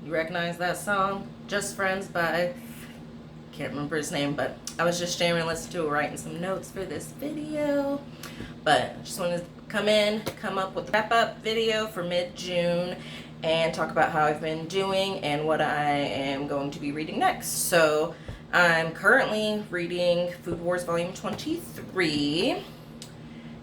You recognize that song? Just Friends by, can't remember his name, but I was just jamming and listening to it, writing some notes for this video. But I just wanted to come up with a wrap-up video for mid-June and talk about how I've been doing and what I am going to be reading next. So I'm currently reading Food Wars Volume 23.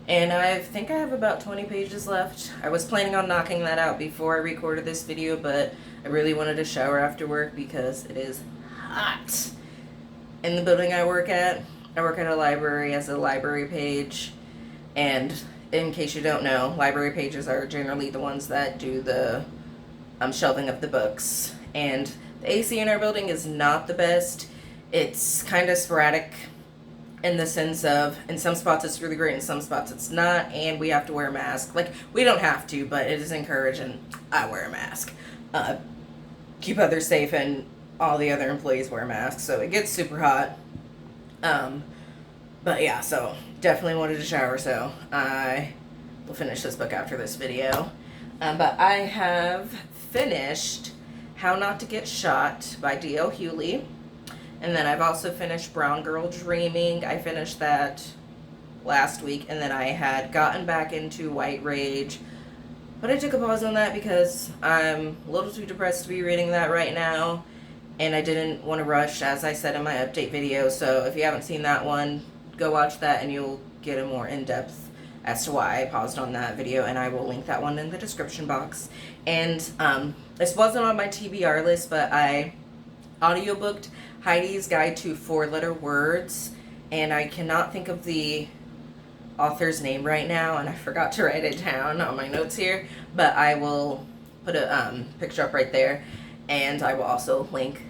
And I think I have about 20 pages left. I was planning on knocking that out before I recorded this video, but I really wanted to shower after work because it is hot. In the building I work at a library as a library page. And in case you don't know, library pages are generally the ones that do the shelving of the books. And the AC in our building is not the best. It's kind of sporadic in the sense of, in some spots it's really great, in some spots it's not, and we have to wear a mask. Like, we don't have to, but it is encouraged, and I wear a mask. Keep others safe, and all the other employees wear masks, so it gets super hot. But yeah, so definitely wanted to shower, so I will finish this book after this video. But I have finished How Not to Get Shot by D.L. Hughley. And then I've also finished Brown Girl Dreaming. I finished that last week. And then I had gotten back into White Rage. But I took a pause on that because I'm a little too depressed to be reading that right now. And I didn't want to rush, as I said in my update video. So if you haven't seen that one, go watch that and you'll get a more in-depth as to why I paused on that video. And I will link that one in the description box. And this wasn't on my TBR list, but I audiobooked Heidi's Guide to Four-Letter Words, and I cannot think of the author's name right now, and I forgot to write it down on my notes here, but I will put a picture up right there, and I will also link,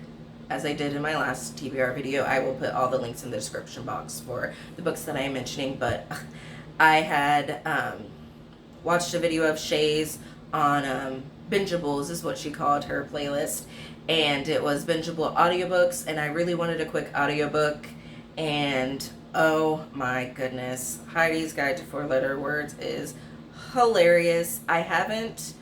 as I did in my last TBR video, I will put all the links in the description box for the books that I am mentioning. But I had watched a video of Shay's on Bingeables is what she called her playlist, and it was bingeable audiobooks, and I really wanted a quick audiobook, and oh my goodness, Heidi's Guide to Four-Letter Words is hilarious. I haven't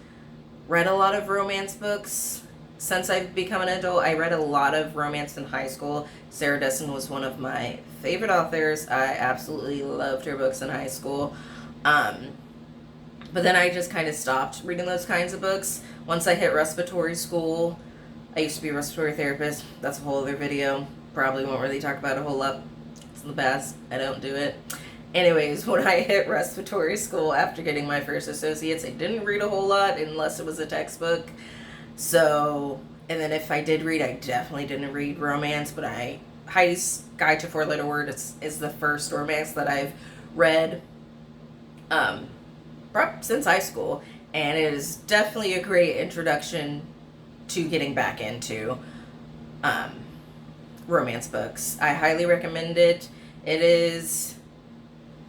read a lot of romance books since I've become an adult. I read a lot of romance in high school. Sarah Dessen was one of my favorite authors. I absolutely loved her books in high school. But then I just kind of stopped reading those kinds of books. Once I hit respiratory school, I used to be a respiratory therapist. That's a whole other video. Probably won't really talk about it a whole lot. It's the best. I don't do it. Anyways, when I hit respiratory school after getting my first associates, I didn't read a whole lot unless it was a textbook. So, and then if I did read, I definitely didn't read romance, but Heidi's Guide to Four-Letter Words is the first romance that I've read since high school, and it is definitely a great introduction to getting back into romance books. I highly recommend it. It is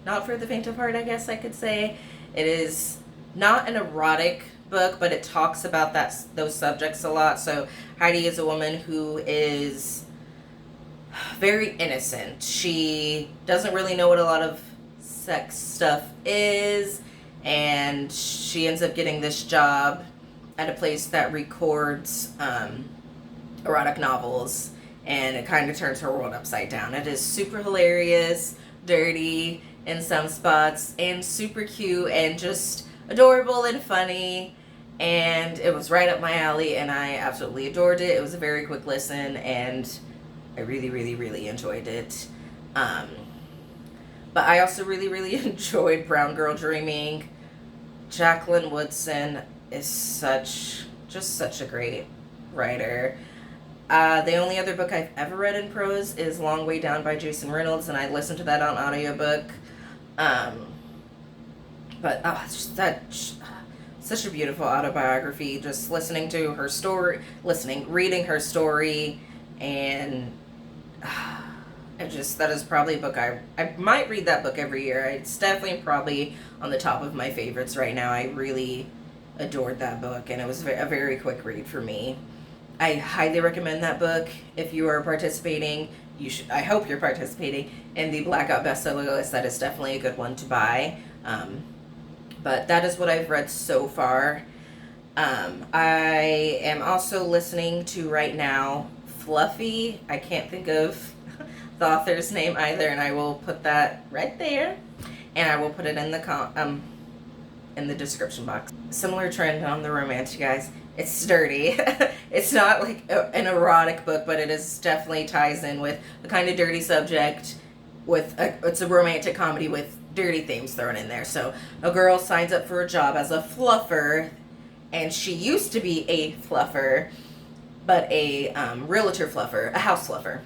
not for the faint of heart, I guess I could say. It is not an erotic book, but it talks about those subjects a lot. So Heidi is a woman who is very innocent. She doesn't really know what a lot of sex stuff is, and she ends up getting this job at a place that records erotic novels, and it kind of turns her world upside down. It is super hilarious, dirty in some spots, and super cute, and just adorable and funny, and it was right up my alley, and I absolutely adored it. It was a very quick listen, and I really, really, really enjoyed it. But I also really, really enjoyed Brown Girl Dreaming. Jacqueline Woodson is just such a great writer. The only other book I've ever read in prose is Long Way Down by Jason Reynolds, and I listened to that on audiobook. But it's just such a beautiful autobiography. Just listening to her story, reading her story, and that is probably a book I might read that book every year. It's definitely probably on the top of my favorites right now. I really adored that book, and it was a very quick read for me. I highly recommend that book if you are participating. I hope you're participating in the Blackout bestseller list. That is definitely a good one to buy. But that is what I've read so far. I am also listening to right now Fluffy. I can't think of the author's name either, and I will put that right there, and I will put it in the in the description box. Similar trend on the romance, you guys. It's sturdy. It's not like an erotic book, but it is definitely ties in with a kind of dirty subject. It's a romantic comedy with dirty themes thrown in there. So a girl signs up for a job as a fluffer, and she used to be a fluffer, but a realtor fluffer, a house fluffer.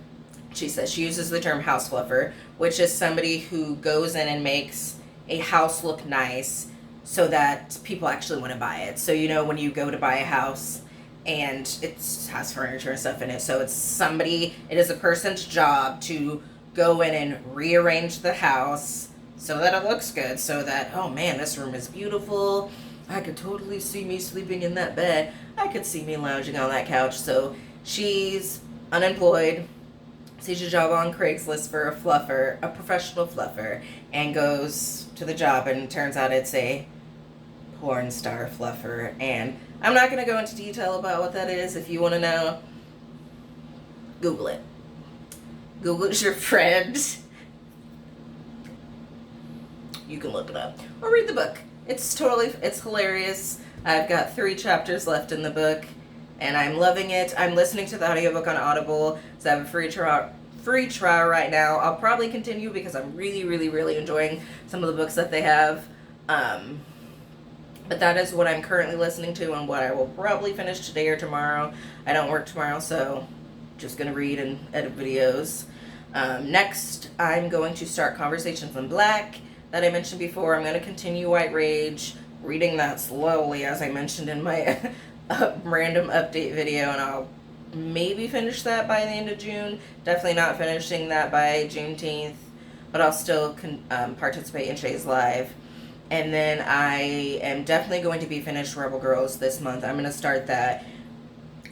She says she uses the term house fluffer, which is somebody who goes in and makes a house look nice so that people actually want to buy it. So, you know, when you go to buy a house and it has furniture and stuff in it, so it is a person's job to go in and rearrange the house so that it looks good, so that, oh man, this room is beautiful. I could totally see me sleeping in that bed. I could see me lounging on that couch. So she's unemployed, sees a job on Craigslist for a fluffer, a professional fluffer, and goes to the job, and it turns out it's a porn star fluffer. And I'm not going to go into detail about what that is. If you want to know, Google it. Google is your friend. You can look it up or read the book. It's hilarious. I've got 3 chapters left in the book, and I'm loving it. I'm listening to the audiobook on Audible, so I have a free trial right now. I'll probably continue because I'm really, really, really enjoying some of the books that they have. But that is what I'm currently listening to and what I will probably finish today or tomorrow. I don't work tomorrow, so just going to read and edit videos. Next, I'm going to start Conversations in Black that I mentioned before. I'm going to continue White Rage, reading that slowly, as I mentioned in my random update video, and I'll maybe finish that by the end of June. Definitely not finishing that by Juneteenth, but I'll still participate in Shay's Live. And then I am definitely going to be finished Rebel Girls this month. I'm going to start that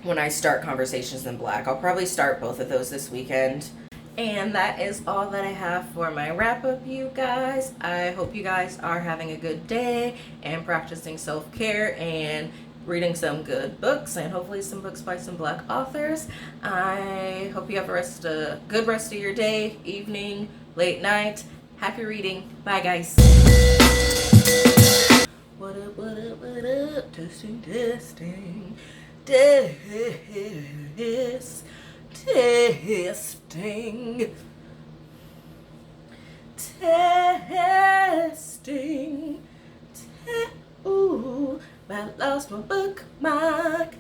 when I start Conversations in Black. I'll probably start both of those this weekend. And that is all that I have for my wrap-up, you guys. I hope you guys are having a good day and practicing self-care and reading some good books, and hopefully some books by some Black authors. I hope you have a good rest of your day, evening, late night. Happy reading. Bye, guys. What up, what up, what up? Testing, testing. Testing. Ooh, I lost my bookmark.